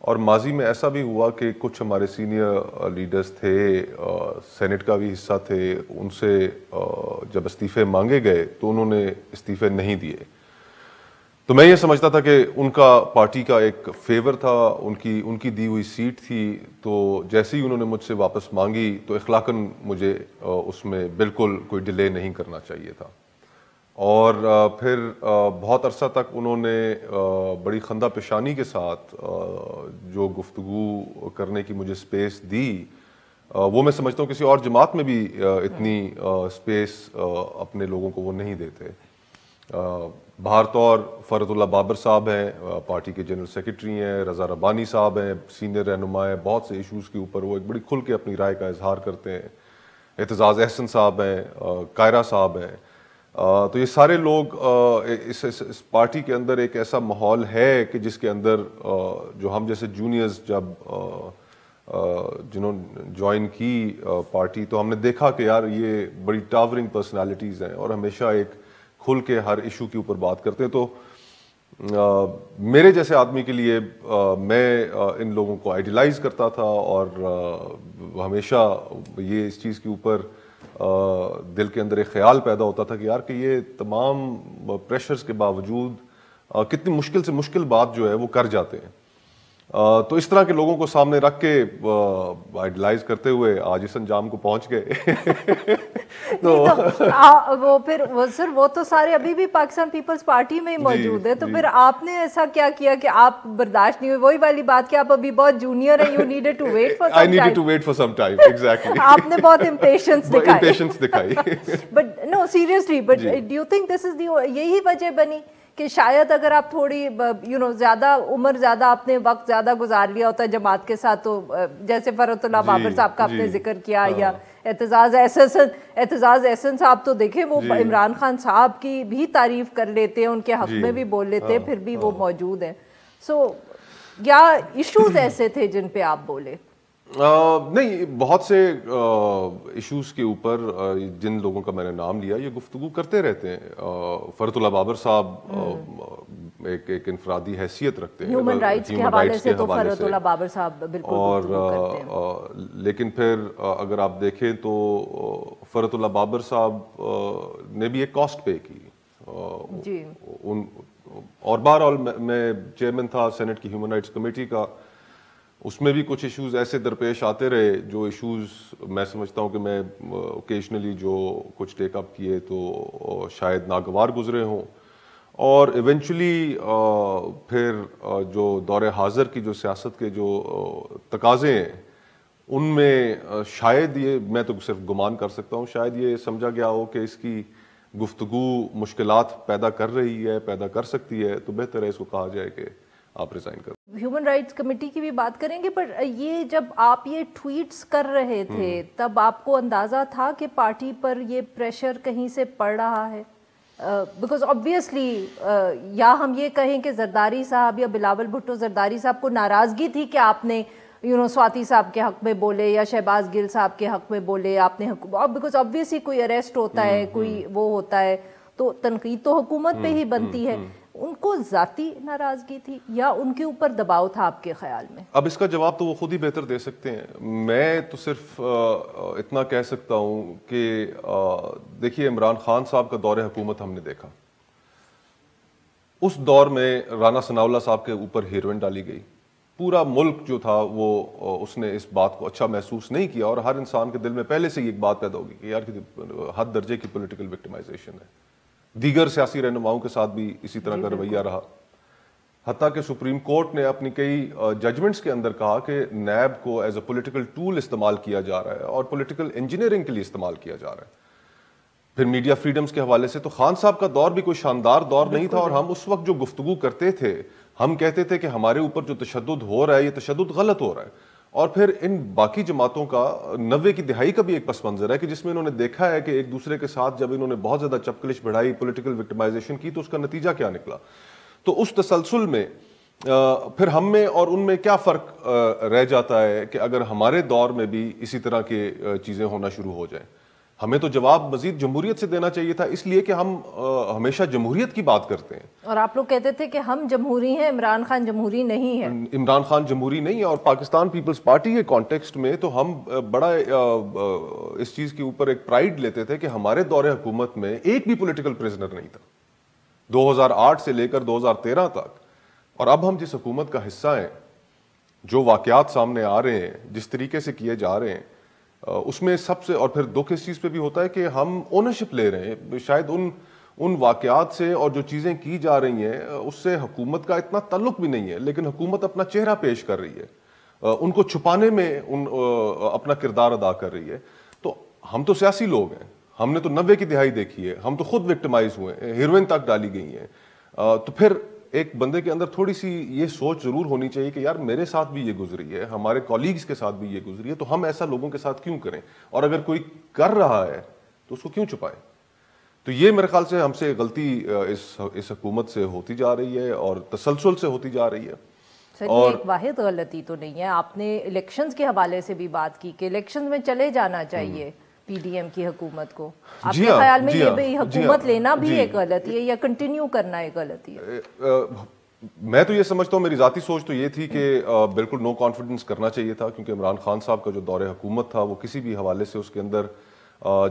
اور ماضی میں ایسا بھی ہوا کہ کچھ ہمارے سینئر لیڈرز تھے، سینٹ کا بھی حصہ تھے، ان سے جب استعفے مانگے گئے تو انہوں نے استعفے نہیں دیے. تو میں یہ سمجھتا تھا کہ ان کا پارٹی کا ایک فیور تھا، ان کی دی ہوئی سیٹ تھی، تو جیسے ہی انہوں نے مجھ سے واپس مانگی تو اخلاقاً مجھے اس میں بالکل کوئی ڈیلے نہیں کرنا چاہیے تھا. اور پھر بہت عرصہ تک انہوں نے بڑی خندہ پیشانی کے ساتھ جو گفتگو کرنے کی مجھے سپیس دی، وہ میں سمجھتا ہوں کسی اور جماعت میں بھی اتنی سپیس اپنے لوگوں کو وہ نہیں دیتے. بہر طور فرت اللہ بابر صاحب ہیں، پارٹی کے جنرل سیکرٹری ہیں، رضا ربانی صاحب ہیں، سینئر رہنما ہیں، بہت سے ایشوز کے اوپر وہ ایک بڑی کھل کے اپنی رائے کا اظہار کرتے ہیں. اعتزاز احسن صاحب ہیں، کائرہ صاحب ہیں. تو یہ سارے لوگ اس پارٹی کے اندر ایک ایسا ماحول ہے کہ جس کے اندر جو ہم جیسے جونیئرز جب جنہوں جوائن کی پارٹی، تو ہم نے دیکھا کہ یار یہ بڑی ٹاورنگ پرسنالٹیز ہیں اور ہمیشہ ایک کھل کے ہر ایشو کے اوپر بات کرتے ہیں. تو میرے جیسے آدمی کے لیے میں ان لوگوں کو آئیڈیلائز کرتا تھا اور ہمیشہ یہ اس چیز کے اوپر دل کے اندر ایک خیال پیدا ہوتا تھا کہ یار کہ یہ تمام پریشرز کے باوجود کتنی مشکل سے مشکل بات جو ہے وہ کر جاتے ہیں. تو اس طرح کے لوگوں کو سامنے رکھ کے آئیڈیلائز کرتے ہوئے آج اس انجام کو پہنچ گئے. وہ پھر سر وہ تو سارے ابھی بھی پاکستان پیپلز پارٹی میں ہی موجود ہے، تو پھر آپ نے ایسا کیا کیا کہ آپ برداشت نہیں ہوئے؟ وہی والی بات کہ آپ ابھی بہت جونیئر ہیں، you needed to wait for some time. I needed to wait for some time, exactly. آپ نے بہت impatience دکھائی. But no, seriously, but do you think this is یہی وجہ بنی کہ شاید اگر آپ تھوڑی زیادہ عمر زیادہ آپ نے وقت زیادہ گزار لیا ہوتا ہے جماعت کے ساتھ، تو جیسے فرت اللہ بابر صاحب کا آپ نے ذکر کیا، یا اعتزاز احسن صاحب، تو دیکھیں وہ عمران خان صاحب کی بھی تعریف کر لیتے ہیں، ان کے حق میں بھی بول لیتے ہیں، پھر بھی وہ موجود ہیں. سو کیا ایشوز ایسے تھے جن پہ آپ بولے؟ نہیں، بہت سے ایشوز کے اوپر جن لوگوں کا میں نے نام لیا یہ گفتگو کرتے رہتے ہیں. فرت اللہ بابر صاحب ایک انفرادی حیثیت رکھتے ہیں ہیومن رائٹس کے حوالے سے، تو فرت اللہ بابر صاحب بالکل گفتگو کرتے ہیں. لیکن پھر اگر آپ دیکھیں تو فرت اللہ بابر صاحب نے بھی ایک کاسٹ پے کی. اور بہرحال میں چیئرمین تھا سینٹ کی ہیومن رائٹس کمیٹی کا، اس میں بھی کچھ ایشوز ایسے درپیش آتے رہے جو ایشوز میں سمجھتا ہوں کہ میں اوکیشنلی جو کچھ ٹیک اپ کیے تو شاید ناگوار گزرے ہوں. اور ایونچولی پھر جو دور حاضر کی جو سیاست کے جو تقاضے ہیں ان میں شاید یہ، میں تو صرف گمان کر سکتا ہوں، شاید یہ سمجھا گیا ہو کہ اس کی گفتگو مشکلات پیدا کر رہی ہے، پیدا کر سکتی ہے، تو بہتر ہے اس کو کہا جائے کہ آپ ریزائن کر. ہیومن رائٹس کمیٹی کی بھی بات کریں گے، پر یہ جب آپ یہ ٹویٹس کر رہے تھے تب آپ کو اندازہ تھا کہ پارٹی پر یہ پریشر کہیں سے پڑ رہا ہے؟ بیکاز آبویسلی یا ہم یہ کہیں کہ زرداری صاحب یا بلاول بھٹو زرداری صاحب کو ناراضگی تھی کہ آپ نے سواتی صاحب کے حق میں بولے یا شہباز گل صاحب کے حق میں بولے، آپ نے بیکاز آبویسلی کوئی اریسٹ ہوتا ہے، کوئی وہ ہوتا ہے، تو تنقید تو حکومت پہ ہی بنتی ہے. ان کو ذاتی ناراضگی تھی یا ان کے اوپر دباؤ تھا آپ کے خیال میں؟ اب اس کا جواب تو وہ خود ہی بہتر دے سکتے ہیں. میں تو صرف اتنا کہہ سکتا ہوں کہ دیکھیے عمران خان صاحب کا دور حکومت ہم نے دیکھا، اس دور میں رانا ثناء اللہ صاحب کے اوپر ہیروئن ڈالی گئی. پورا ملک جو تھا وہ اس نے اس بات کو اچھا محسوس نہیں کیا، اور ہر انسان کے دل میں پہلے سے ہی ایک بات پیدا ہوگی کہ یار حد درجے کی پولیٹیکل وکٹمائزیشن ہے. دیگر سیاسی رہنماؤں کے ساتھ بھی اسی طرح کا رویہ رہا، حتیٰ کہ سپریم کورٹ نے اپنی کئی ججمنٹس کے اندر کہا کہ نیب کو ایز اے پولیٹیکل ٹول استعمال کیا جا رہا ہے اور پولیٹیکل انجینئرنگ کے لیے استعمال کیا جا رہا ہے. پھر میڈیا فریڈمز کے حوالے سے تو خان صاحب کا دور بھی کوئی شاندار دور نہیں تھا، اور ہم اس وقت جو گفتگو کرتے تھے ہم کہتے تھے کہ ہمارے اوپر جو تشدد ہو رہا ہے یہ تشدد غلط ہو رہا ہے. اور پھر ان باقی جماعتوں کا 90 کی دہائی کا بھی ایک پس منظر ہے کہ جس میں انہوں نے دیکھا ہے کہ ایک دوسرے کے ساتھ جب انہوں نے بہت زیادہ چپکلش بڑھائی، پولیٹیکل وکٹمائزیشن کی، تو اس کا نتیجہ کیا نکلا. تو اس تسلسل میں پھر ہم میں اور ان میں کیا فرق رہ جاتا ہے کہ اگر ہمارے دور میں بھی اسی طرح کی چیزیں ہونا شروع ہو جائیں. ہمیں تو جواب مزید جمہوریت سے دینا چاہیے تھا، اس لیے کہ ہم ہمیشہ جمہوریت کی بات کرتے ہیں، اور آپ لوگ کہتے تھے کہ ہم جمہوری ہیں، عمران خان جمہوری نہیں ہے. عمران خان جمہوری نہیں ہے، اور پاکستان پیپلز پارٹی کے کانٹیکسٹ میں تو ہم بڑا اس چیز کے اوپر ایک پرائیڈ لیتے تھے کہ ہمارے دور حکومت میں ایک بھی پولیٹیکل پریزنر نہیں تھا 2008 سے لے کر 2013 تک. اور اب ہم جس حکومت کا حصہ ہیں، جو واقعات سامنے آ رہے ہیں، جس طریقے سے کیے جا رہے ہیں، اس میں سب سے اور پھر دکھ اس چیز پہ بھی ہوتا ہے کہ ہم اونرشپ لے رہے ہیں شاید ان واقعات سے، اور جو چیزیں کی جا رہی ہیں اس سے حکومت کا اتنا تعلق بھی نہیں ہے، لیکن حکومت اپنا چہرہ پیش کر رہی ہے، ان کو چھپانے میں اپنا کردار ادا کر رہی ہے. تو ہم تو سیاسی لوگ ہیں، ہم نے تو 90 کی دہائی دیکھی ہے، ہم تو خود وکٹمائز ہوئے ہیں، ہیروئن تک ڈالی گئی ہیں. تو پھر ایک بندے کے اندر تھوڑی سی یہ سوچ ضرور ہونی چاہیے کہ یار میرے ساتھ بھی یہ گزری ہے، ہمارے کولیگز کے ساتھ بھی یہ گزری ہے، تو ہم ایسا لوگوں کے ساتھ کیوں کریں، اور اگر کوئی کر رہا ہے تو اس کو کیوں چھپائیں. تو یہ میرے خیال سے ہم سے غلطی اس حکومت سے ہوتی جا رہی ہے اور تسلسل سے ہوتی جا رہی ہے. سر یہ ایک واحد غلطی تو نہیں ہے، آپ نے الیکشنز کے حوالے سے بھی بات کی کہ الیکشنز میں چلے جانا چاہیے پی ڈی ایم کی حکومت کو. آپ کے خیال میں یہ بھی حکومت لینا بھی ایک غلطی ہے یا کنٹینیو کرنا ایک غلطی ہے؟ میں تو یہ سمجھتا ہوں، میری ذاتی سوچ تو یہ تھی کہ بالکل نو کانفیڈنس کرنا چاہیے تھا، کیونکہ عمران خان صاحب کا جو دور حکومت تھا وہ کسی بھی حوالے سے اس کے اندر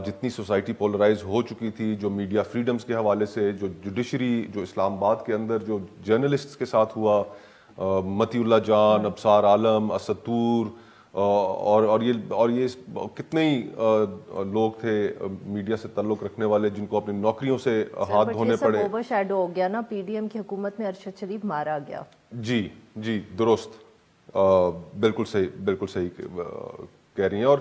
جتنی سوسائٹی پولرائز ہو چکی تھی، جو میڈیا فریڈمز کے حوالے سے، جو جوڈیشری جو اسلام آباد کے اندر جو جرنلسٹس کے ساتھ ہوا، متی اللہ جان، ابصار عالم، اسد طور، اور یہ کتنے ہی لوگ تھے میڈیا سے تعلق رکھنے والے جن کو اپنی نوکریوں سے ہاتھ دھونے پڑے. سر اوور شیڈو ہو گیا نا، پی ڈی ایم کی حکومت میں ارشد شریف مارا گیا. جی درست، بالکل صحیح کہہ رہی ہیں.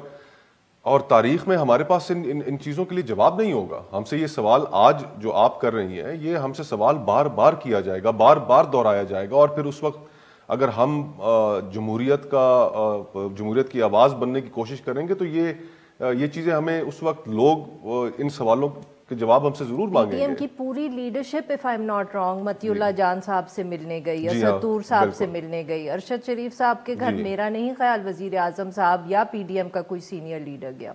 اور تاریخ میں ہمارے پاس ان چیزوں کے لیے جواب نہیں ہوگا. ہم سے یہ سوال آج جو آپ کر رہی ہیں، یہ ہم سے سوال بار بار کیا جائے گا، بار بار دہرایا جائے گا، اور پھر اس وقت اگر ہم جمہوریت کی آواز بننے کی کوشش کریں گے تو یہ چیزیں ہمیں اس وقت لوگ ان سوالوں کے جواب ہم سے ضرور مانگیں گے. پی ڈی ایم کی پوری leadership if I am not wrong متی اللہ جان صاحب سے ملنے گئی، اسد طور صاحب سے ملنے گئی، ارشد شریف صاحب کے گھر میرا نہیں خیال وزیر اعظم صاحب یا پی ڈی ایم کا کوئی سینئر لیڈر گیا،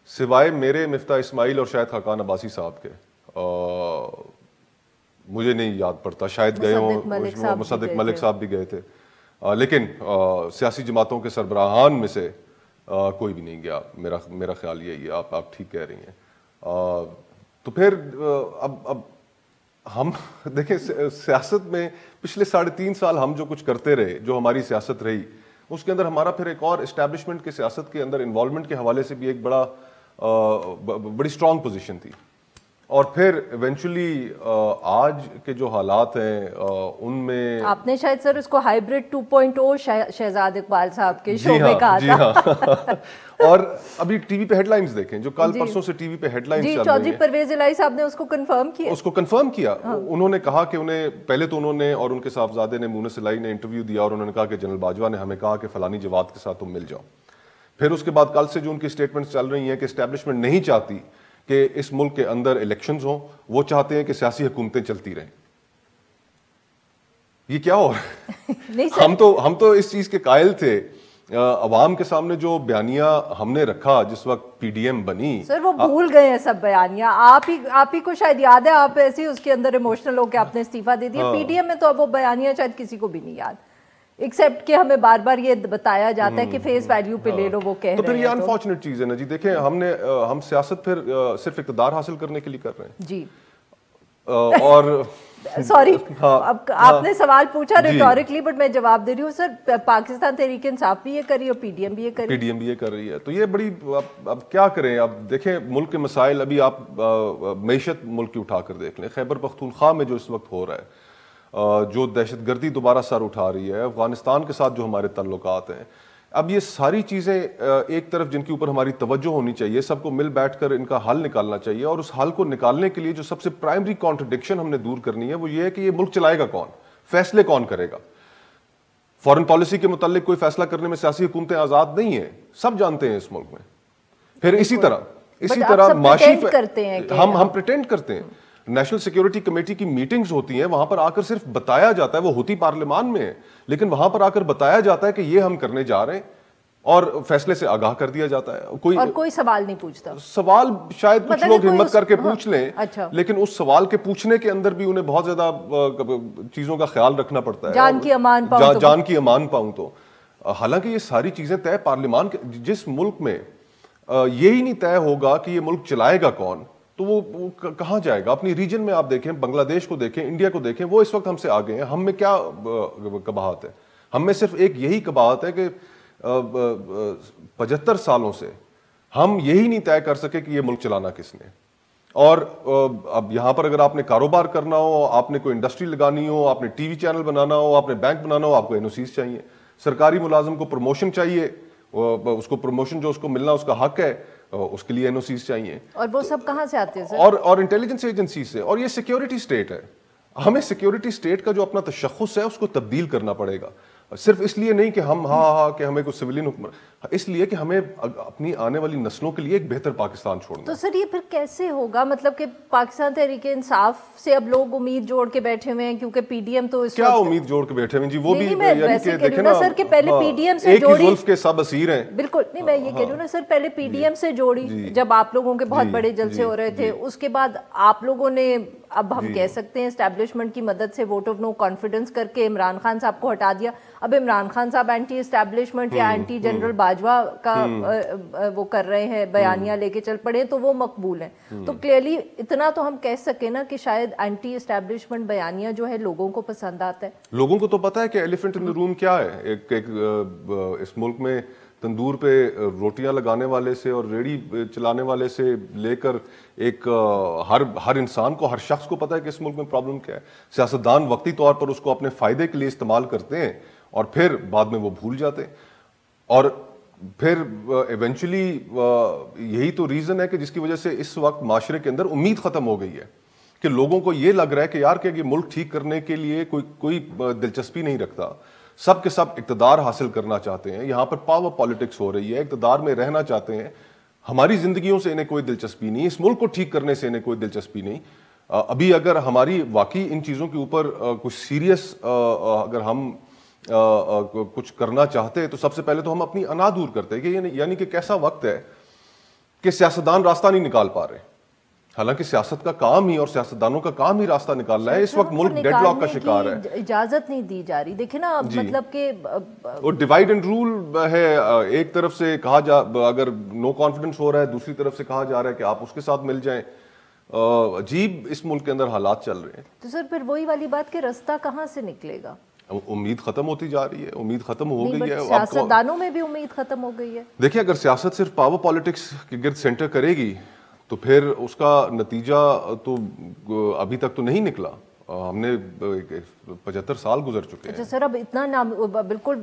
سوائے میرے مفتاح اسماعیل اور شاید خاقان عباسی صاحب کے. مجھے نہیں یاد پڑتا، شاید گئے ہوں، مصدق ملک صاحب بھی گئے تھے، لیکن سیاسی جماعتوں کے سربراہان میں سے کوئی بھی نہیں گیا. میرا خیال یہی ہے. آپ ٹھیک کہہ رہی ہیں. تو پھر اب ہم دیکھیں سیاست میں پچھلے 3.5 سال ہم جو کچھ کرتے رہے، جو ہماری سیاست رہی، اس کے اندر ہمارا پھر ایک اور اسٹیبلشمنٹ کے سیاست کے اندر انوالومنٹ کے حوالے سے بھی ایک بڑی اسٹرانگ پوزیشن تھی. اور پھر ایونچولی آج کے جو حالات ہیں ان میں آپ نے شاید سر اس کو ہائیبرڈ 2.0 شہزاد اقبال صاحب کے شو میں کہا تھا. اور ابھی ٹی وی پہ ہیڈ لائنز دیکھیں جو کل پرسوں سے ٹی وی پہ ہیڈ لائنز چل رہی ہیں. چودھری پرویز الہی صاحب نے اس کو کنفرم کیا. انہوں نے کہا کہ پہلے تو انہوں نے اور ان کے صاحبزادے نے مونس الہی نے انٹرویو دیا اور انہوں نے کہا کہ جنرل باجوہ نے ہمیں کہا کہ فلانی جواد کے ساتھ تم مل جاؤ. پھر اس کے بعد کل سے جو ان کی اسٹیٹمنٹس چل رہی ہیں کہ اسٹیبلشمنٹ نہیں چاہتی کہ اس ملک کے اندر الیکشنز ہوں، وہ چاہتے ہیں کہ سیاسی حکومتیں چلتی رہیں. یہ کیا ہو رہا ہے؟ ہم تو اس چیز کے قائل تھے. عوام کے سامنے جو بیانیہ ہم نے رکھا جس وقت پی ڈی ایم بنی، سر وہ بھول گئے ہیں سب بیانیہ. آپ ہی کو شاید یاد ہے، آپ ایسے ہی اس کے اندر ایموشنل ہو کے آپ نے استعفیٰ دے دیا. پی ڈی ایم میں تو اب وہ بیانیہ شاید کسی کو بھی نہیں یاد، ایکسیپٹ کہ ہمیں بار بار یہ بتایا جاتا ہے کہ فیس ویلیو پہ لے لو وہ کہہ رہے ہیں. تو پھر یہ انفارچونیٹ چیز ہے نا جی. دیکھیں ہم سیاست پھر صرف اقتدار حاصل کرنے کے لیے کر رہے ہیں. جی اور سوری آپ نے سوال پوچھا ریٹورکلی بٹ میں جواب دے رہی ہوں. سر پاکستان تحریک انصاف بھی یہ کر رہی ہے اور پی ڈی ایم بھی یہ کر رہی ہے. تو یہ بڑی اب کیا کریں. اب دیکھیں ملک کے مسائل، ابھی آپ معیشت ملک کی اٹھا کر دیکھ لیں، خیبر پختونخوا میں جو اس وقت ہو رہا ہے، جو دہشت گردی دوبارہ سر اٹھا رہی ہے، افغانستان کے ساتھ جو ہمارے تعلقات ہیں، اب یہ ساری چیزیں ایک طرف جن کے اوپر ہماری توجہ ہونی چاہیے، سب کو مل بیٹھ کر ان کا حل نکالنا چاہیے. اور اس حل کو نکالنے کے لیے جو سب سے پرائمری کانٹرڈکشن ہم نے دور کرنی ہے وہ یہ ہے کہ یہ ملک چلائے گا کون، فیصلے کون کرے گا. فارن پالیسی کے متعلق کوئی فیصلہ کرنے میں سیاسی حکومتیں آزاد نہیں ہیں، سب جانتے ہیں اس ملک میں. پھر اسی طرح معاشی ہم پریٹینڈ کرتے ہیں. نیشنل سیکیورٹی کمیٹی کی میٹنگز ہوتی ہیں، وہاں پر آ کر صرف بتایا جاتا ہے، وہ ہوتی پارلیمان میں ہے، لیکن وہاں پر آ کر بتایا جاتا ہے کہ یہ ہم کرنے جا رہے ہیں، اور فیصلے سے آگاہ کر دیا جاتا ہے. کوئی سوال نہیں پوچھتا. سوال شاید کچھ لوگ ہمت کر کے پوچھ لیں, لیکن اس سوال کے پوچھنے کے اندر بھی انہیں بہت زیادہ چیزوں کا خیال رکھنا پڑتا ہے. جان کی امان پاؤں تو حالانکہ یہ ساری چیزیں طے پارلیمان کے, جس ملک میں یہی نہیں طے ہوگا کہ یہ ملک چلائے گا کون, تو وہ کہاں جائے گا. اپنی ریجن میں آپ دیکھیں, بنگلہ دیش کو دیکھیں, انڈیا کو دیکھیں, وہ اس وقت ہم سے آگے ہیں. ہم میں کیا قباحت ہے؟ ہم میں صرف ایک یہی قباحت ہے کہ 75 سالوں سے ہم یہی نہیں طے کر سکے کہ یہ ملک چلانا کس نے. اور اب یہاں پر اگر آپ نے کاروبار کرنا ہو, آپ نے کوئی انڈسٹری لگانی ہو, آپ نے ٹی وی چینل بنانا ہو, آپ نے بینک بنانا ہو, آپ کو این او سیز چاہیے. سرکاری ملازم کو پروموشن چاہیے, اس کو پروموشن جو اس کو ملنا اس کا حق ہے, اس کے لیے این او سیز چاہیے. اور وہ سب کہاں سے آتے ہیں سر؟ اور انٹیلیجنس ایجنسی سے. اور یہ سیکیورٹی اسٹیٹ ہے. ہمیں سیکیورٹی اسٹیٹ کا جو اپنا تشخص ہے اس کو تبدیل کرنا پڑے گا. صرف اس لیے نہیں کہ ہم کہ ہمیں کوئی سویلین حکمران, اس لیے کہ ہمیں اپنی آنے والی نسلوں کے لیے ایک بہتر پاکستان چھوڑنا. تو سر یہ پھر کیسے ہوگا؟ مطلب کہ پاکستان تحریک انصاف سے اب لوگ امید جوڑ کے بیٹھے ہوئے ہیں, کیونکہ پی ڈی ایم تو کیا امید جوڑ کے بیٹھے ہوئے ہیں جی؟ وہ بھی یعنی کہ دیکھیں نا سر کہ پہلے پی ڈی ایم سے جوڑی, ایک ہی زلف کے سب اسیر ہیں. بالکل نہیں, میں یہ کہہ رہی ہوں نا سر, پہلے پی ڈی ایم سے جوڑی جب آپ لوگوں کے بہت بڑے جلسے ہو رہے تھے, اس کے بعد آپ لوگوں نے, اب ہم کہہ سکتے ہیں اسٹیبلشمنٹ کی مدد سے ووٹ آف نو کانفیڈنس کر کے عمران خان صاحب کو ہٹا دیا. اب عمران خان صاحب اینٹی اسٹیبلشمنٹ یا اینٹی جنرل باجوہ کا وہ کر رہے ہیں, بیانیہ لے کے چل پڑے, تو وہ مقبول ہیں. تو کلیئرلی اتنا تو ہم کہہ سکیں نا کہ شاید اینٹی اسٹیبلشمنٹ بیانیہ جو ہے لوگوں کو پسند آتا ہے. لوگوں کو تو پتا ہے کہ ایلیفنٹ ان روم کیا ہے. ایک اس ملک میں تندور پہ روٹیاں لگانے والے سے اور ریڑھی چلانے والے سے لے کر ایک ہر انسان کو, ہر شخص کو پتا ہے کہ اس ملک میں پرابلم کیا ہے. سیاستدان وقتی طور پر اس کو اپنے فائدے کے لیے استعمال کرتے ہیں اور پھر بعد میں وہ بھول جاتے ہیں. اور پھر ایونچولی یہی تو ریزن ہے کہ جس کی وجہ سے اس وقت معاشرے کے اندر امید ختم ہو گئی ہے, کہ لوگوں کو یہ لگ رہا ہے کہ یار کہ یہ ملک ٹھیک کرنے کے لیے کوئی دلچسپی نہیں رکھتا. سب کے سب اقتدار حاصل کرنا چاہتے ہیں, یہاں پر پاور پالیٹکس ہو رہی ہے, اقتدار میں رہنا چاہتے ہیں. ہماری زندگیوں سے انہیں کوئی دلچسپی نہیں, اس ملک کو ٹھیک کرنے سے انہیں کوئی دلچسپی نہیں. ابھی اگر ہماری واقعی ان چیزوں کے اوپر کچھ سیریس اگر ہم کچھ کرنا چاہتے ہیں, تو سب سے پہلے تو ہم اپنی انا دور کرتے ہیں کہ یعنی کہ کیسا وقت ہے کہ سیاستدان راستہ نہیں نکال پا رہے. حالانکہ سیاست کا کام ہی اور سیاستدانوں کا کام ہی راستہ نکالنا ہے. اس وقت ملک ڈیڈ لاک کا شکار ہے, اجازت نہیں دی جا رہی. دیکھیں نا مطلب کہ وہ ڈیوائڈ اینڈ رول ہے. ایک طرف سے کہا اگر نو کانفیڈنس ہو رہا ہے, دوسری طرف سے کہا جا رہا ہے کہ آپ اس کے ساتھ مل جائیں. عجیب اس ملک کے اندر حالات چل رہے ہیں. تو سر پھر وہی والی بات کہ راستہ کہاں سے نکلے گا؟ امید ختم ہوتی جا رہی ہے, امید ختم ہو گئی ہے. سیاستدانوں میں بھی امید ختم ہو گئی ہے. دیکھیں, اگر سیاست صرف پاور پالیٹکس کے گرد سینٹر کرے گی تو پھر اس کا نتیجہ تو ابھی تک تو نہیں نکلا. ہم نے 75 سال گزر چکے ہیں. اچھا سر, اب اتنا بالکل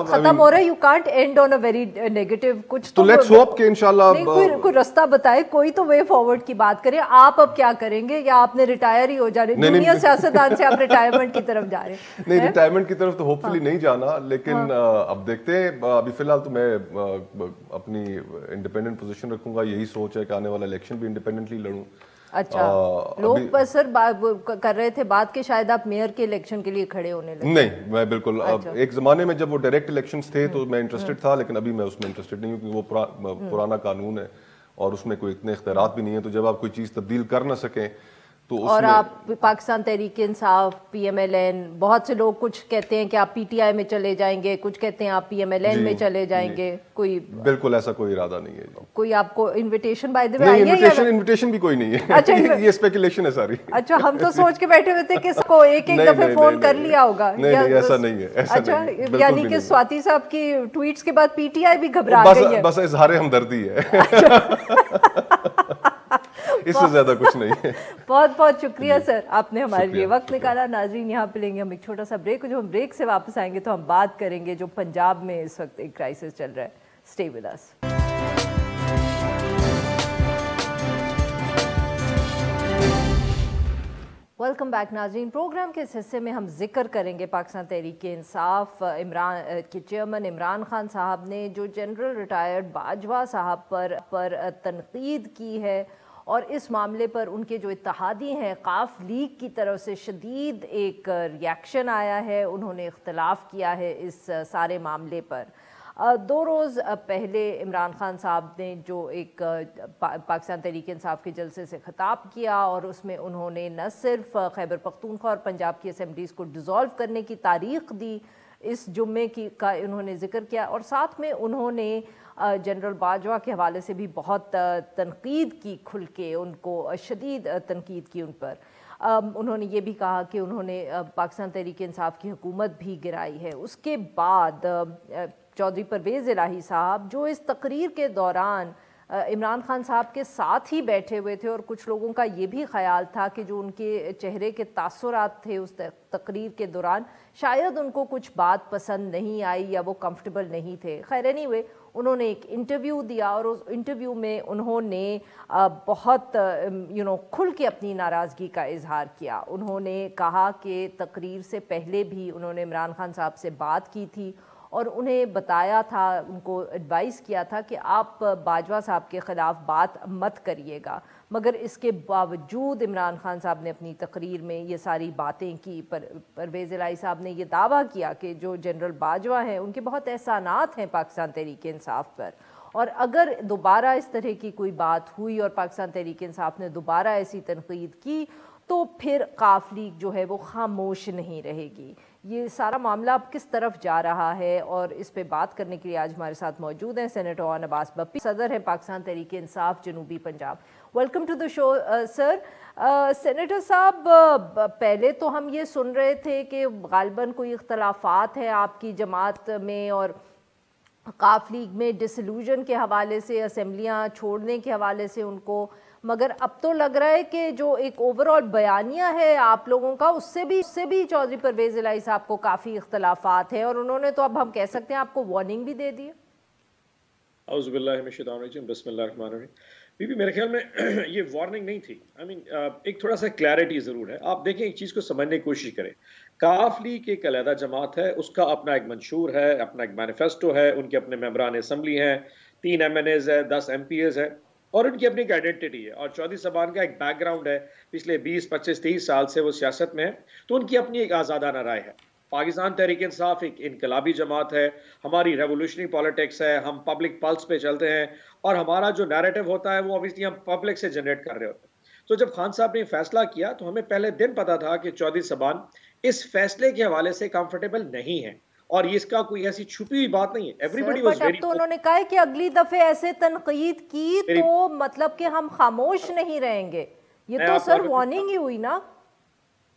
ختم ہو رہا ہے. You can't and on a very negative. کچھ تو لیٹس ہوپ کہ انشاءاللہ کوئی راستہ بتائے, کوئی تو وے فارورڈ کی بات کریں. آپ اب کیا کریں گے, یا آپ نے ریٹائر ہی ہو جانے؟ دنیا سیاستدان سے آپ ریٹائرمنٹ کی طرف جا رہے ہیں؟ نہیں, ریٹائرمنٹ کی طرف تو ہوپ فلی نہیں جانا, لیکن اب دیکھتے ہیں. ابھی فی الحال تو میں اپنی انڈیپینڈنٹ پوزیشن رکھوں گا. یہی سوچ ہے کہ آنے والا الیکشن بھی انڈیپینڈنٹلی لڑوں. اچھا, لوگ سر کر رہے تھے بات کہ شاید آپ میئر کے الیکشن کے لیے کھڑے ہونے لگے. نہیں, میں بالکل ایک زمانے میں جب وہ ڈائریکٹ الیکشنز تھے تو میں انٹرسٹڈ تھا, لیکن ابھی میں اس میں انٹرسٹڈ نہیں ہوں, کیونکہ وہ پرانا قانون ہے اور اس میں کوئی اتنے اختیارات بھی نہیں ہیں. تو جب آپ کوئی چیز تبدیل کر نہ سکیں تو اور آپ پاکستان تحریک انصاف, پی ایم ایل این, بہت سے لوگ کچھ کہتے ہیں کہ آپ پی ٹی آئی میں چلے جائیں گے, کچھ کہتے ہیں آپ پی ایم ایل این میں چلے جائیں گے. کوئی بالکل ایسا کوئی ارادہ نہیں ہے. کوئی آپ کو انویٹیشن بائی دی وے آئی ہے؟ انویٹیشن بھی کوئی نہیں ہے, یہ اسپیکولیشن ہے ساری. اچھا, ہم تو سوچ کے بیٹھے ہوئے تھے کہ اس کو ایک دفعہ فون کر لیا ہوگا. نہیں, ایسا نہیں ہے. اچھا, یعنی کہ سواتی صاحب کی ٹویٹس کے بعد پی ٹی آئی بھی گھبرا گئی ہے. بس اظہار ہمدردی ہے, اس سے زیادہ کچھ نہیں ہے. بہت بہت شکریہ سر, آپ نے ہمارے لیے وقت نکالا. ناظرین, یہاں پہ لیں گے ہم ایک چھوٹا سا بریک. جو ہم بریک سے واپس آئیں گے تو ہم بات کریں گے جو پنجاب میں اس وقت ایک کرائسس چل رہا ہے. Stay with us. Welcome back ناظرین. پروگرام کے اس حصے میں ہم ذکر کریں گے پاکستان تحریک انصاف کے چیئرمین عمران خان صاحب نے جو جنرل ریٹائرڈ باجوہ صاحب پر تنقید کی ہے, اور اس معاملے پر ان کے جو اتحادی ہیں قاف لیگ کی طرف سے شدید ایک ریاکشن آیا ہے. انہوں نے اختلاف کیا ہے اس سارے معاملے پر. دو روز پہلے عمران خان صاحب نے جو ایک پاکستان تحریک انصاف کے جلسے سے خطاب کیا اور اس میں انہوں نے نہ صرف خیبر پختونخوا اور پنجاب کی اسمبلیز کو ڈیزالو کرنے کی تاریخ دی، اس جمعے کا انہوں نے ذکر کیا، اور ساتھ میں انہوں نے جنرل باجوہ کے حوالے سے بھی بہت تنقید کی، کھل کے ان کو شدید تنقید کی ان پر۔ انہوں نے یہ بھی کہا کہ انہوں نے پاکستان تحریک انصاف کی حکومت بھی گرائی ہے۔ اس کے بعد چودھری پرویز الہی صاحب جو اس تقریر کے دوران عمران خان صاحب کے ساتھ ہی بیٹھے ہوئے تھے، اور کچھ لوگوں کا یہ بھی خیال تھا کہ جو ان کے چہرے کے تاثرات تھے اس تقریر کے دوران شاید ان کو کچھ بات پسند نہیں آئی یا وہ کمفرٹیبل نہیں تھے۔ خیر اینی وے انہوں نے ایک انٹرویو دیا اور اس انٹرویو میں انہوں نے بہت کھل کے اپنی ناراضگی کا اظہار کیا۔ انہوں نے کہا کہ تقریر سے پہلے بھی انہوں نے عمران خان صاحب سے بات کی تھی اور انہیں بتایا تھا، ان کو ایڈوائز کیا تھا کہ آپ باجوہ صاحب کے خلاف بات مت کریے گا، مگر اس کے باوجود عمران خان صاحب نے اپنی تقریر میں یہ ساری باتیں کی۔ پرویز الہی صاحب نے یہ دعویٰ کیا کہ جو جنرل باجوہ ہیں ان کے بہت احسانات ہیں پاکستان تحریک انصاف پر، اور اگر دوبارہ اس طرح کی کوئی بات ہوئی اور پاکستان تحریک انصاف نے دوبارہ ایسی تنقید کی تو پھر قاف لیگ جو ہے وہ خاموش نہیں رہے گی۔ یہ سارا معاملہ اب کس طرف جا رہا ہے، اور اس پہ بات کرنے کے لیے آج ہمارے ساتھ موجود ہیں سینیٹر عون عباس بپی، صدر ہے پاکستان تحریک انصاف جنوبی Punjab. Welcome to the show sir. Senator صاحب، پہلے تو ہم یہ سن رہے تھے کہ غالباً کوئی اختلافات ہیں آپ کی جماعت میں اور قاف لیگ میں، ڈسلوژن کے حوالے سے، اسمبلیاں چھوڑنے کے حوالے سے ان کو، مگر اب تو لگ رہا ہے کہ جو ایک اوور آل بیانیہ ہے آپ لوگوں کا اس سے بھی چودھری پرویز الہی صاحب کو کافی اختلافات ہیں، اور انہوں نے تو اب ہم کہہ سکتے ہیں آپ کو وارننگ بھی دے دی ہے۔ اعوذ باللہ من الشیطان الرجیم، بسم اللہ الرحمن الرحیم۔ بی بی میرے خیال میں یہ وارننگ نہیں تھی، ایک تھوڑا سا کلیئرٹی ضرور ہے۔ آپ دیکھیں ایک چیز کو سمجھنے کی کوشش کریں، قاف لیگ ایک علیحدہ جماعت ہے، اس کا اپنا ایک منشور ہے، اپنا ایک مینیفیسٹو ہے، ان کے اپنے ممبران اسمبلی ہیں، 3 MNAs ہے، 10 MPAs ہے، اور ان کی اپنی ایک آئیڈینٹی ہے، اور چودھری صاحبان کا ایک بیک گراؤنڈ ہے، پچھلے 20 25 30 سال سے وہ سیاست میں ہے، تو ان کی اپنی ایک آزادانہ رائے ہے۔ پاکستان تحریک انصاف ایک انقلابی جماعت ہے، ہماری ریولوشنری پالیٹکس ہے، ہم پبلک پلس پہ چلتے ہیں، اور ہمارا جو نیریٹو ہوتا ہے وہ obviously ہم پبلک سے جنریٹ کر رہے ہوتے ہیں۔ تو جب خان صاحب نے فیصلہ کیا تو ہمیں پہلے دن پتا تھا کہ چودھری صاحبان اس فیصلے کے حوالے سے کمفرٹیبل نہیں ہیں، اور اس کا کوئی ایسی چھپی ہوئی بات نہیں ہے۔ ایوریبڈی واز ویری، اب تو انہوں نے کہا ہے کہ اگلی دفعہ ایسے تنقید کی تو مطلب کہ ہم خاموش نہیں رہیں گے، یہ تو سر وارننگ ہی ہوئی نا۔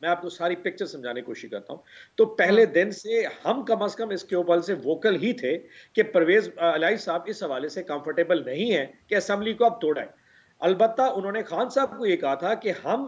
میں آپ کو ساری پکچر سمجھانے کی کوشش کرتا ہوں۔ تو پہلے دن سے ہم کم از کم اس کے اوپر سے ووکل ہی تھے کہ پرویز الہی صاحب اس حوالے سے کمفرٹیبل نہیں ہیں کہ اسمبلی کو اب توڑیں۔ البتہ انہوں نے خان صاحب کو یہ کہا تھا کہ ہم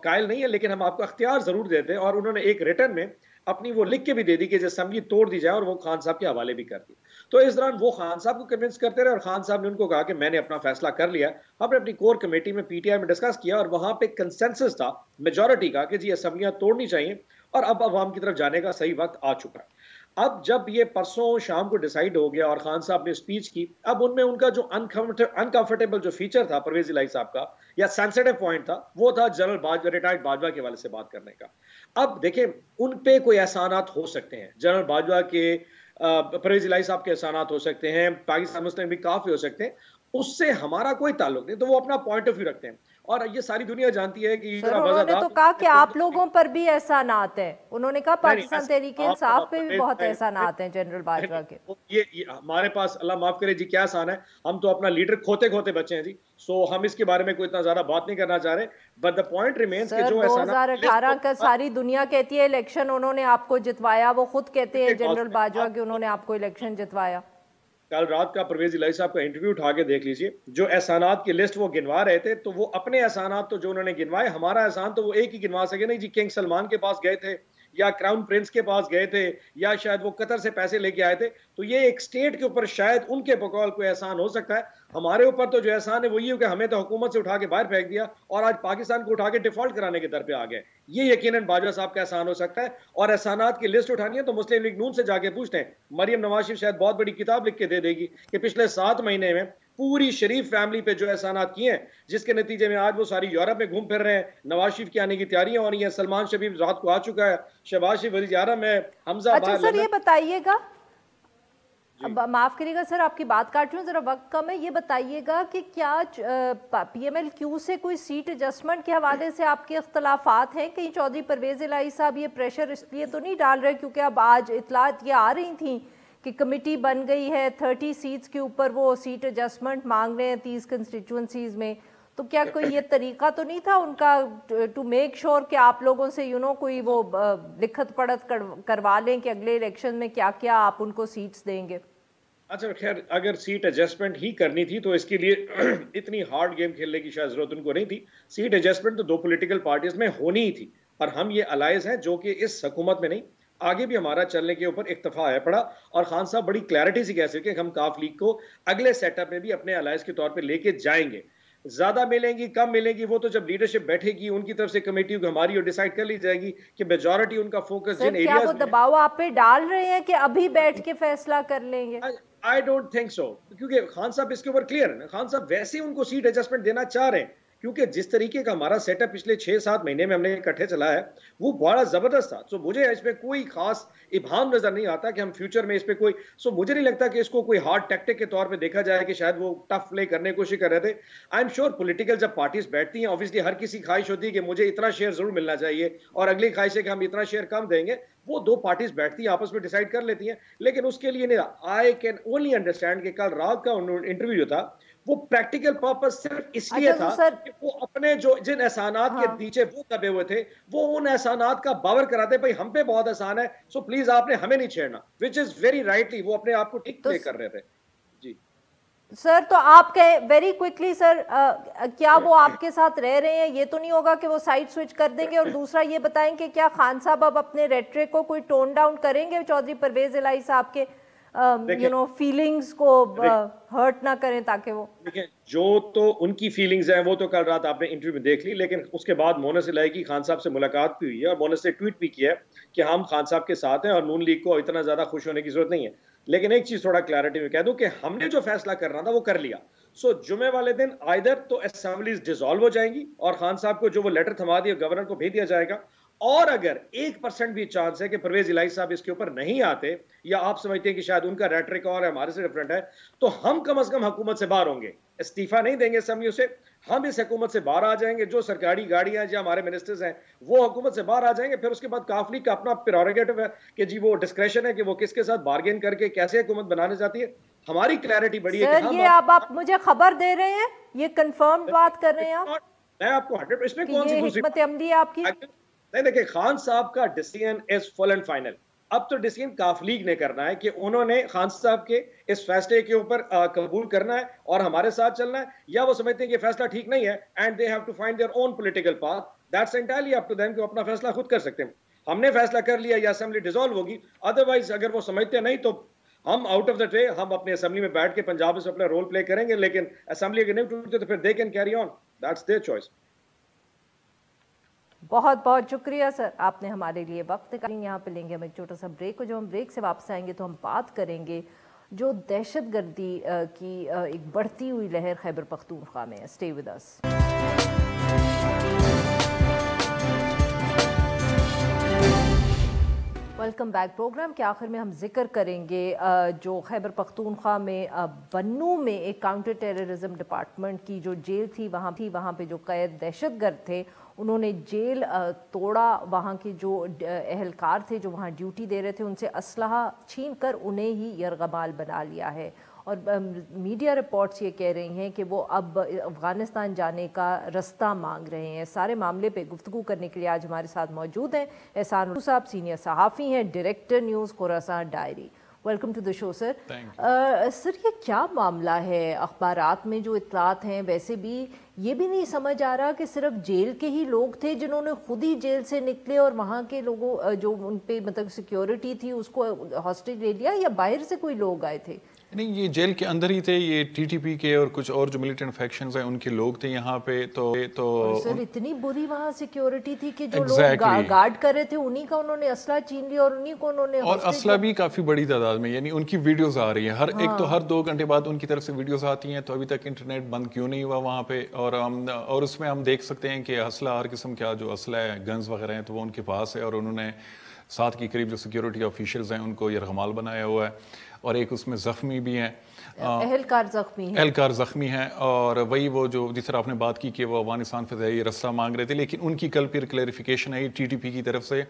قائل نہیں ہیں لیکن ہم آپ کو اختیار ضرور دیتے ہیں، اور انہوں نے ایک ریٹن میں اپنی وہ لکھ کے بھی دے دی کہ اسمبلی توڑ دی جائے، اور وہ خان صاحب کے حوالے بھی کر دی۔ تو اس دوران وہ خان صاحب کو کنونس کرتے رہے، اور خان صاحب نے ان کو کہا کہ میں نے اپنا فیصلہ کر لیا۔ ہم نے اپنی کور کمیٹی میں PTI میں ڈسکس کیا، اور وہاں پہ کنسنسس تھا میجورٹی کا کہ جی اسمبلیاں توڑنی چاہیے، اور اب عوام کی طرف جانے کا صحیح وقت آ چکا ہے۔ اب جب یہ پرسوں شام کو ڈیسائیڈ ہو گیا اور خان صاحب نے اسپیچ کی، اب ان میں ان کا جو انکمفرٹیبل جو فیچر تھا پرویز الہی صاحب کا، یا سینسیٹیو پوائنٹ تھا، وہ تھا جنرل ریٹائرڈ باجوہ کے حوالے سے بات کرنے کا۔ اب دیکھیں ان پہ کوئی احسانات ہو سکتے ہیں، جنرل باجوہ کے، پرویز الہی صاحب کے احسانات ہو سکتے ہیں، پاکستان مسلم بھی کافی ہو سکتے ہیں، اس سے ہمارا کوئی تعلق نہیں، تو وہ اپنا پوائنٹ آف ویو رکھتے ہیں، اور یہ ساری دنیا جانتی ہے کہ انہوں نے تو کہا کہ آپ لوگوں پر بھی احسانات ہیں، انہوں نے کہا پاکستان تحریک انصاف پہ بھی بہت احسانات ہیں جنرل باجوہ کے۔ یہ ہمارے پاس اللہ معاف کرے جی کیا احسان ہے، ہم تو اپنا لیڈر کھوتے کھوتے بچے ہیں جی، سو ہم اس کے بارے میں کوئی اتنا زیادہ بات نہیں کرنا چاہ رہے، بٹ دا پوائنٹ ریمینز کہ جو احسانات 2018 کا ساری دنیا کہتی ہے الیکشن انہوں نے آپ کو جتوایا، وہ خود کہتے ہیں جنرل باجوہ کہ انہوں نے آپ کو الیکشن جتوایا۔ کل رات کا پرویز الہی صاحب کا انٹرویو اٹھا کے دیکھ لیجئے، جو احسانات کی لسٹ وہ گنوا رہے تھے، تو وہ اپنے احسانات تو جو انہوں نے گنوائے، ہمارا احسان تو وہ ایک ہی گنوا سکے نہیں جی، کنگ سلمان کے پاس گئے تھے، یا کراؤن پرنس کے پاس گئے تھے، یا شاید وہ قطر سے پیسے لے کے آئے تھے، تو یہ ایک سٹیٹ کے اوپر شاید ان کے بقول کوئی احسان ہو سکتا ہے۔ ہمارے اوپر تو جو احسان ہے وہ یہ کہ ہمیں تو حکومت سے اٹھا کے باہر پھینک دیا، اور آج پاکستان کو اٹھا کے ڈیفالٹ کرانے کے در پہ آ گئے، یہ یقیناً باجوہ صاحب کا احسان ہو سکتا ہے۔ اور احسانات کی لسٹ اٹھانی ہے تو مسلم لیگ نون سے جا کے پوچھتے ہیں، مریم نواز شریف شاید بہت بڑی کتاب لکھ کے دے دے گی کہ پچھلے 7 مہینے میں پوری شریف فیملی پہ جو احسانات کیے ہیں، جس کے نتیجے میں آج وہ ساری یورپ میں گھوم پھر رہے ہیں، نواز شریف کے آنے کی تیاریاں ہو رہی ہیں، سلمان شریف رات کو آ چکا ہے، شہباز شریف وزیر اعظم ہے، حمزہ اچھا سر یہ بتائیے گا اب معاف کریے گا سر آپ کی بات کاٹ لوں, ذرا وقت کم ہے, یہ بتائیے گا کہ کیا پی ایم ایل کیو سے کوئی سیٹ ایڈجسٹمنٹ کے حوالے سے آپ کے اختلافات ہیں؟ کہیں چودھری پرویز الہی صاحب یہ پریشر اس لیے تو نہیں ڈال رہے کیونکہ اب آج اطلاعات یہ آ رہی تھیں کہ کمیٹی بن گئی ہے 30 سیٹس کے اوپر وہ سیٹ ایڈجسٹمنٹ مانگ رہے ہیں 30 کنسٹیچوئنسیز میں, تو کیا کوئی یہ طریقہ تو نہیں تھا ان کا ٹو میک شور کہ آپ لوگوں سے کوئی وہ لکھت پڑھت کروا لیں کہ اگلے الیکشن میں کیا کیا آپ ان کو سیٹس دیں گے؟ اچھا خیر, اگر سیٹ ایڈجسٹمنٹ ہی کرنی تھی تو اس کے لیے اتنی ہارڈ گیم کھیلنے کی شاید ضرورت ان کو نہیں تھی. سیٹ ایڈجسٹمنٹ تو 2 پولیٹیکل پارٹیز میں ہونی ہی تھی, اور ہم یہ الائز ہیں جو کہ اس حکومت میں نہیں, آگے بھی ہمارا چلنے کے اوپر اکتفا ہے پڑا, اور خان صاحب بڑی کلیئرٹی سے کہہ سکتے کہ ہم کاف لیگ کو اگلے سیٹ اپ میں بھی اپنے الائز کے طور پہ لے کے جائیں گے. زیادہ ملیں گی کم ملیں گی وہ تو جب لیڈرشپ بیٹھے گی ان کی طرف سے کمیٹی ہماری اور ڈیسائیڈ کر لی جائے گی کہ میجورٹی ان کا فوکس جن ایریاز میں. کیا وہ دباؤ آپ پہ ڈال رہے ہیں کہ ابھی بیٹھ کے فیصلہ کر لیں گے؟ I don't think so, کیونکہ خان صاحب اس کے اوپر کلیئر ہے. خان صاحب ویسے ان کو سیٹ ایڈجسٹمنٹ دینا چاہ رہے ہیں, کیونکہ جس طریقے کا ہمارا سیٹ اپ پچھلے 6-7 مہینے میں ہم نے اکٹھے چلایا ہے وہ بڑا زبردست تھا. سو مجھے اس پہ کوئی خاص ابہام نظر نہیں آتا کہ ہم فیوچر میں اس پہ کوئی, سو مجھے نہیں لگتا کہ اس کو کوئی ہارڈ ٹیکٹک کے طور پہ دیکھا جائے کہ شاید وہ ٹف پلے کرنے کی کوشش کر رہے تھے. آئی ایم شیور پولیٹیکل جب پارٹیز بیٹھتی ہیں آبویسلی ہر کسی خواہش ہوتی ہے کہ مجھے اتنا شیئر ضرور ملنا چاہیے, اور اگلی خواہش ہے کہ ہم اتنا شیئر کم دیں گے. وہ 2 پارٹیز بیٹھتی ہیں آپس میں ڈیسائیڈ کر لیتی ہیں, لیکن اس کے لیے نہیں. آئی کین اونلی انڈرسٹینڈ کہ کل رات کا انٹرویو جو تھا وہ پریکٹیکل پرپس صرف اس لیے تھا کہ وہ اپنے جو جن احسانات کے پیچھے وہ دبے ہوئے تھے وہ ان احسانات کا باور کراتے بھائی ہم پہ بہت احسان ہے, سو پلیز آپ نے ہمیں نہیں چھیڑنا, وچ از ویری رائٹلی وہ اپنے آپ کو ٹھیک پلے کر رہے تھے. جی سر, تو آپ کہے ویری کوئکلی سر, کیا وہ آپ کے ساتھ رہ رہے ہیں؟ یہ تو نہیں ہوگا کہ وہ سائڈ سوئچ کر دیں گے؟ اور دوسرا یہ بتائیں کہ کیا خان صاحب اب اپنے ریٹرک کو کوئی ٹون ڈاؤن کریں گے چودھری پرویز الہی صاحب کے فیلنگز کو ہرٹ نہ کریں تاکہ وہ دیکھیں جو تو ان کی فیلنگز ہیں وہ تو کل رات آپ نے انٹرویو میں دیکھ لی, لیکن اس کے بعد مونس الہی کی خان صاحب سے ملاقات بھی ہوئی ہے اور مونس نے ٹویٹ بھی کیا ہے کہ ہم خان صاحب کے ساتھ ہیں اور نون لیگ کو اتنا زیادہ خوش ہونے کی ضرورت نہیں ہے. لیکن ایک چیز تھوڑا کلیئرٹی میں کہہ دوں کہ ہم نے جو فیصلہ کرنا تھا وہ کر لیا. سو جمعے والے دن آئدر تو اسمبلیز ڈیزالو ہو جائیں گی اور خان صاحب کو جو وہ لیٹر تھما دیا گورنر کو بھیج دیا جائے گا, اور اگر 1% بھی چانس ہے کہ پرویز الہی صاحب اس کے اوپر نہیں آتے یا آپ سمجھتے ہیں کہ شاید ان کا ریٹرک اور ہمارے سے ڈفرنٹ ہے, تو ہم کم از کم حکومت سے باہر ہوں گے, استعفیٰ نہیں دیں گے اسمبلیوں سے, ہم اس حکومت سے باہر آ جائیں گے. جو سرکاری گاڑیاں جو ہمارے منسٹرز ہیں وہ حکومت سے باہر آ جائیں گے. پھر اس کے بعد کاف لیگ کا اپنا پریروگیٹو ہے کہ جی وہ ڈسکریشن ہے کہ وہ کس کے ساتھ بارگین کر کے کیسے حکومت بنانے چاہتی ہے. ہماری کلیئرٹی بڑی ہے سر, یہ آپ مجھے خبر دے رہے ہیں, یہ کنفرم بات کر رہے ہیں آپ؟ میں آپ کو 100% اس میں کون سی دوسری حکمت عملی ہے آپ کی؟ نہیں دیکھیں, خان صاحب کا decision is full and final. اب تو ڈیسیژن کاف لیگ نے کرنا ہے کہ انہوں نے خان صاحب کے اس فیصلے کے اوپر قبول کرنا ہے اور ہمارے ساتھ چلنا ہے, یا وہ سمجھتے ہیں کہ فیصلہ ٹھیک نہیں ہے and they have to find their own political path. That's entirely up to them کہ وہ اپنا فیصلہ خود کر سکتے ہیں. ہم نے فیصلہ کر لیا یا اسمبلی ڈیزالو ہوگی, ادروائز اگر وہ سمجھتے نہیں تو ہم آؤٹ آف دا ٹرے, ہم اپنے اسمبلی میں بیٹھ کے پنجاب سے اپنا رول پلے کریں گے, لیکن اسمبلی اگر نہیں ٹوٹتے تو پھر they can carry on, that's their choice. بہت بہت شکریہ سر, آپ نے ہمارے لیے وقت نکالا. یہاں پہ لیں گے ہم ایک چھوٹا سا بریک کو, جو ہم بریک سے واپس آئیں گے تو ہم بات کریں گے جو دہشت گردی کی ایک بڑھتی ہوئی لہر خیبر پختونخوا میں ہے. Stay with us. Welcome back. Programme کے آخر میں ہم ذکر کریں گے جو خیبر پختونخوا میں بنو میں ایک کاؤنٹر ٹیررزم ڈپارٹمنٹ کی جو جیل تھی, وہاں پہ جو قید دہشت گرد تھے انہوں نے جیل توڑا. وہاں کے جو اہلکار تھے جو وہاں ڈیوٹی دے رہے تھے ان سے اسلحہ چھین کر انہیں ہی یرغمال بنا لیا ہے. اور میڈیا رپورٹس یہ کہہ رہی ہیں کہ وہ اب افغانستان جانے کا رستہ مانگ رہے ہیں. سارے معاملے پہ گفتگو کرنے کے لیے آج ہمارے ساتھ موجود ہیں احسان صاحب, سینئر صحافی ہیں, director news Khorasan diary. Welcome to the show sir. Sir یہ کیا معاملہ ہے؟ اخبارات میں جو اطلاعات ہیں ویسے بھی یہ بھی نہیں سمجھ آ رہا کہ صرف جیل کے ہی لوگ تھے جنہوں نے خود ہی جیل سے نکلے اور وہاں کے لوگوں جو ان پہ مطلب سیکیورٹی تھی اس کو ہاسٹیج لے لیا, یا باہر سے کوئی لوگ آئے تھے؟ نہیں, یہ جیل کے اندر ہی تھے. یہ ٹی ٹی پی کے اور کچھ اور جو ملیٹنٹ فیکشنز ہیں ان کے لوگ تھے یہاں پہ. تو سر اتنی بری وہاں سیکیورٹی تھی کہ جو لوگ گارڈ کر رہے تھے انہی کا انہوں نے اسلحہ چھین لیا اور انہی کو انہوں نے, اور اسلحہ بھی کافی بڑی تعداد میں. یعنی ان کی ویڈیوز آ رہی ہیں ہر 2 گھنٹے بعد ان کی طرف سے ویڈیوز آتی ہیں. تو ابھی تک انٹرنیٹ بند کیوں نہیں ہوا وہاں پہ؟ اور اس میں ہم دیکھ سکتے ہیں کہ اسلحہ ہر قسم کا جو اسلحہ ہے, گنز وغیرہ ہیں, تو وہ ان کے پاس ہے. اور انہوں نے 7 کے قریب جو سیکیورٹی آفیشلز ہیں ان کو یرغمال بنایا ہوا ہے. اور ایک اس میں زخمی بھی ہیں، اہلکار زخمی ہیں، اہلکار زخمی ہیں، اور وہی وہ جو جس طرح آپ نے بات کی کہ وہ افغانستان فضائی رستہ مانگ رہے تھے، لیکن ان کی کل پھر clarification I T T P کی طرف سے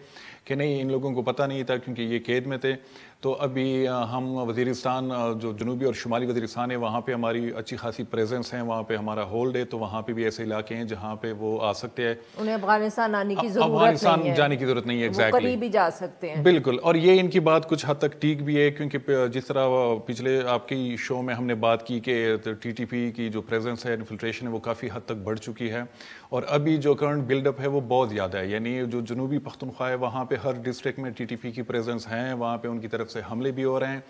کہ نہیں، ان لوگوں کو پتہ نہیں تھا کیونکہ یہ قید میں تھے. تو ابھی ہم وزیرستان جو جنوبی اور شمالی وزیرستان ہے وہاں پہ ہماری اچھی خاصی پریزنس ہے، وہاں پہ ہمارا ہولڈ ہے، تو وہاں پہ بھی ایسے علاقے ہیں جہاں پہ وہ آ سکتے ہیں. انہیں افغانستان آنے کی ضرورت افغانستان نہیں ہے، جانے کی ضرورت نہیں ہے، وہ کبھی بھی جا سکتے ہیں. بالکل. اور یہ ان کی بات کچھ حد تک ٹھیک بھی ہے، کیونکہ جس طرح پچھلے آپ کی شو میں ہم نے بات کی کہ ٹی ٹی پی کی جو پریزنس ہے، انفلٹریشن ہے، وہ کافی حد تک بڑھ چکی ہے، اور ابھی جو کرنٹ بلڈ اپ ہے وہ بہت زیادہ ہے. یعنی جو جنوبی پختونخوا ہے وہاں پہ ہر ڈسٹرکٹ میں ٹی ٹی پی کی پریزنس ہیں، وہاں پہ ان کی طرف سے حملے بھی ہو رہے ہیں،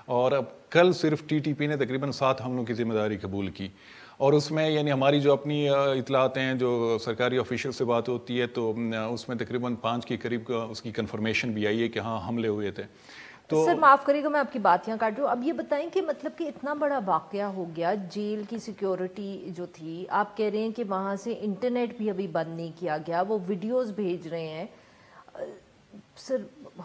اور اب کل صرف ٹی ٹی پی نے تقریباً 7 حملوں کی ذمہ داری قبول کی، اور اس میں یعنی ہماری جو اپنی اطلاعات ہیں، جو سرکاری آفیشیل سے بات ہوتی ہے، تو اس میں تقریباً 5 کے قریب اس کی کنفرمیشن بھی آئی ہے کہ ہاں حملے ہوئے تھے. تو سر معاف کریے گا میں آپ کی بات یہاں کاٹ رہی ہوں. اب یہ بتائیں کہ مطلب کہ اتنا بڑا واقعہ ہو گیا، جیل کی سیکیورٹی جو تھی، آپ کہہ رہے ہیں کہ وہاں سے انٹرنیٹ بھی ابھی بند نہیں کیا گیا، وہ ویڈیوز بھیج رہے ہیں. سر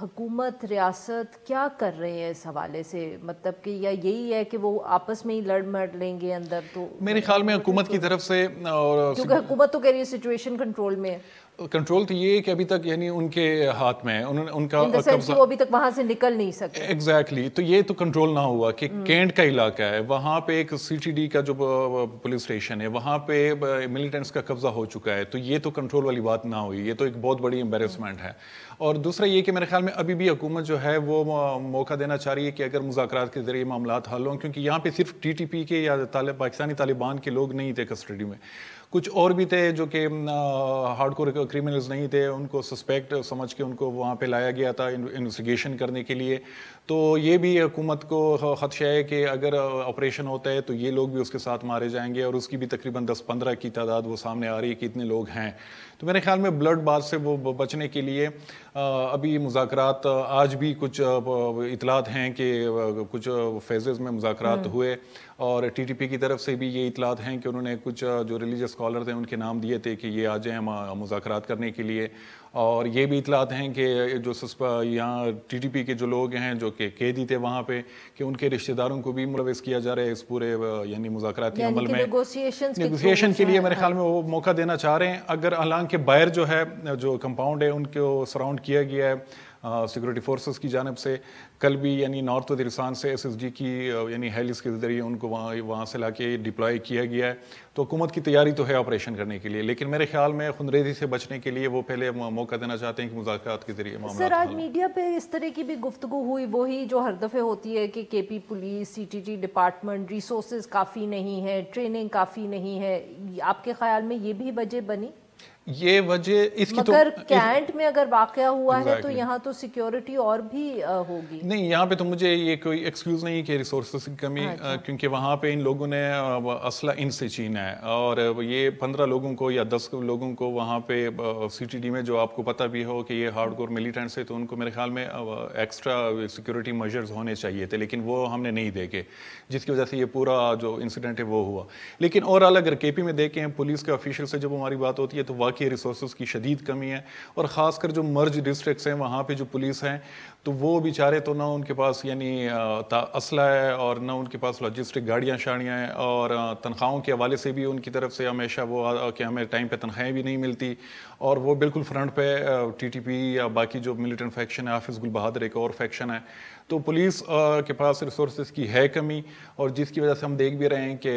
حکومت، ریاست کیا کر رہے ہیں اس حوالے سے؟ مطلب کہ یا یہی ہے کہ وہ آپس میں ہی لڑ مڑ لیں گے اندر؟ تو میرے خیال میں حکومت کی طرف سے، اور کیونکہ حکومت تو کہہ رہی ہے سچویشن کنٹرول میں ہے. کنٹرول تو یہ ہے کہ ابھی تک یعنی ان کے ہاتھ میں ہے، ان کا قبضہ، وہ ابھی تک وہاں سے نکل نہیں سکے. ایگزیکٹلی. تو یہ تو کنٹرول نہ ہوا کہ کینٹ کا علاقہ ہے، وہاں پہ ایک سی ٹی ڈی کا جو پولیس اسٹیشن ہے وہاں پہ ملیٹنٹس کا قبضہ ہو چکا ہے. تو یہ تو کنٹرول والی بات نہ ہوئی، یہ تو ایک بہت بڑی امبیرسمنٹ ہے. اور دوسرا یہ کہ میرے خیال میں ابھی بھی حکومت جو ہے وہ موقع دینا چاہ رہی ہے کہ اگر مذاکرات کے ذریعے معاملات حل ہوں، کیونکہ یہاں پہ صرف ٹی ٹی پی کے یا پاکستانی طالبان کے لوگ نہیں تھے کسٹڈی میں، کچھ اور بھی تھے جو کہ ہارڈ کور کریمنلز نہیں تھے، ان کو سسپیکٹ سمجھ کے ان کو وہاں پہ لایا گیا تھا انویسٹیگیشن کرنے کے لیے. تو یہ بھی حکومت کو خدشہ ہے کہ اگر آپریشن ہوتا ہے تو یہ لوگ بھی اس کے ساتھ مارے جائیں گے، اور اس کی بھی تقریباً 10-15 کی تعداد وہ سامنے آ رہی ہے کہ اتنے لوگ ہیں. تو میرے خیال میں بلڈ باز سے وہ بچنے کے لیے ابھی مذاکرات، آج بھی کچھ اطلاعات ہیں کہ کچھ فیزز میں مذاکرات ہوئے، اور ٹی ٹی پی کی طرف سے بھی یہ اطلاعات ہیں کہ انہوں نے کچھ جو ریلیجیس اسکالر تھے ان کے نام دیے تھے کہ یہ آ جائیں مذاکرات کرنے کے لیے. اور یہ بھی اطلاعات ہیں کہ جو یہاں ٹی ٹی پی کے جو لوگ ہیں جو کہ قیدی تھے وہاں پہ، کہ ان کے رشتہ داروں کو بھی ملوث کیا جا رہا ہے اس پورے یعنی مذاکراتی عمل میں. نیگوسیشن کے لیے میرے خیال میں وہ موقع دینا چاہ رہے ہیں. اگر حالانکہ باہر جو ہے جو کمپاؤنڈ ہے ان کو سراؤنڈ کیا گیا ہے سیکورٹی فورسز کی جانب سے، کل بھی یعنی نارتھ وزیرستان سے ایس ایس ڈی کی یعنی ہیلیس کے ذریعے ان کو وہاں سے لا کے ڈپلائی کیا گیا ہے. تو حکومت کی تیاری تو ہے آپریشن کرنے کے لیے، لیکن میرے خیال میں خونریزی سے بچنے کے لیے وہ پہلے موقع دینا چاہتے ہیں کہ مذاکرات کے ذریعے معاملات. سر آج میڈیا پہ اس طرح کی بھی گفتگو ہوئی، وہی جو ہر دفعہ ہوتی ہے کہ K P police, C T T department resources کافی نہیں ہے، ٹریننگ کافی نہیں ہے. آپ کے خیال میں یہ بھی وجہ بنی؟ یہ وجہ اس کی تو مگر کینٹ میں اگر واقعہ ہوا ہے تو یہاں تو سیکیورٹی اور بھی ہوگی. نہیں، یہاں پہ تو مجھے یہ کوئی ایکسکیوز نہیں کہ ریسورسز کی کمی، کیونکہ وہاں پہ ان لوگوں نے اسلحہ ان سے چھینا ہے، اور یہ 15 لوگوں کو یا 10 لوگوں کو وہاں پہ سی ٹی ڈی میں، جو آپ کو پتہ بھی ہو کہ یہ ہارڈ کور ملیٹنٹس ہے، تو ان کو میرے خیال میں ایکسٹرا سیکیورٹی میجرز ہونے چاہیے تھے، لیکن وہ ہم نے نہیں دیکھے، جس کی وجہ سے یہ پورا جو انسیڈنٹ ہے وہ ہوا. لیکن اوورآل اگر کے پی میں دیکھیں پولیس کے آفیشیل سے جب ہماری بات ہوتی ہے تو واقعی ریسورسز کی شدید کمی ہے، اور خاص کر جو مرج ڈسٹرکٹس ہیں وہاں پہ جو پولیس ہیں تو وہ بیچارے تو نہ ان کے پاس یعنی اسلحہ ہے، اور نہ ان کے پاس لاجسٹک گاڑیاں شاڑیاں ہیں، اور تنخواہوں کے حوالے سے بھی ان کی طرف سے ہمیشہ وہ کہ ہمیں ٹائم پہ تنخواہیں بھی نہیں ملتی، اور وہ بالکل فرنٹ پہ ٹی ٹی پی یا باقی جو ملیٹنٹ فیکشن ہے، حافظ گل بہادر ایک اور فیکشن ہے. تو پولیس کے پاس ریسورسز کی ہے کمی، اور جس کی وجہ سے ہم دیکھ بھی رہے ہیں کہ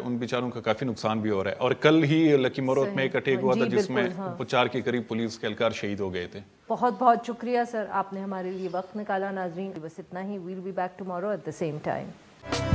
ان بیچاروں کا کافی نقصان بھی ہو رہا ہے. اور کل ہی لکی مروت میں ایک اٹیک ہوا تھا جس میں 4 کے قریب پولیس کے اہلکار شہید ہو گئے تھے. بہت بہت شکریہ سر، آپ نے ہمارے لیے وقت نکالا. ناظرین بس اتنا ہی. We'll be back tomorrow at the same time.